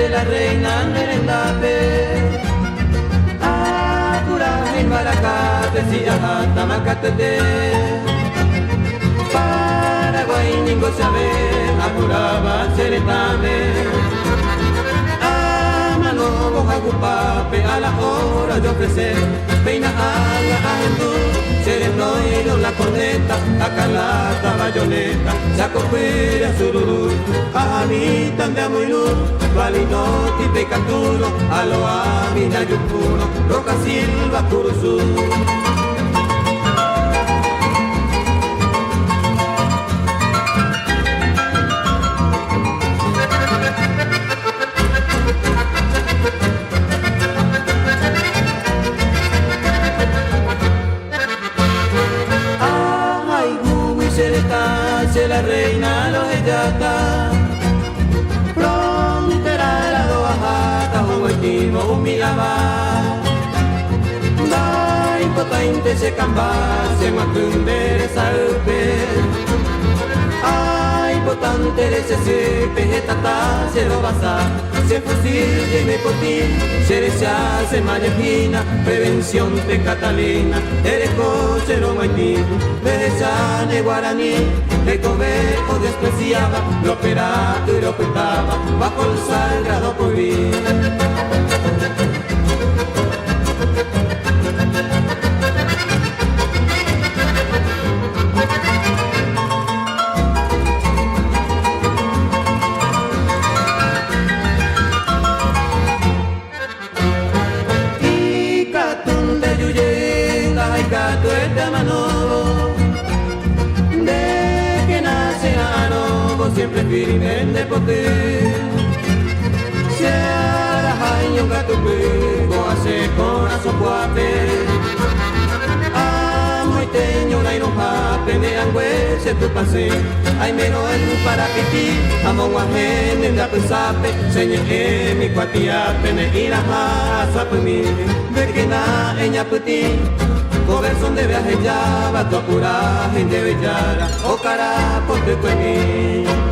se la reina merendape. Akura en Maracate, Sillajata, Macatete. Paraguay, ningo sabe, Acuraba, Ceretame. Amano, Bojagupape, a la hora de ofrecer. Peina a la Andú, Sereno y la corneta, Acalata, Bayoneta, Chacopera, Sururú, Ajamitan de Amoilú, Valinoti, Pecaturo, Aloa, Minayupuno, Roca Silva, Curuzú. Se la reina los ejata, frontera la doajata, huequimo humilaba. Dai potente se camba, se macumbe salpe. Ay potente se pejetata, se lo basa, se fusil de me potín, se recha, se manejina, prevención de Catalina, erejo, se lo maitín, derecha de guaraní. De comer o despreciaba, lo operaba y lo ocultaba, bajo el sagrado prohibir. Y catún de yuyeta, y catu de manobo. Siempre firme en deporte. Se hará año gato pego, hace corazón guape. Amo y teño una inoja, pene angüe, se tu pase. Ay mero el para piti, amo guajene en la pesape. Señe mi cuatia, pene y la masa pemi. Ver que na eña puti. Corazón de viaje ya, va tu apura, gente bellada, o cara por tu cuello.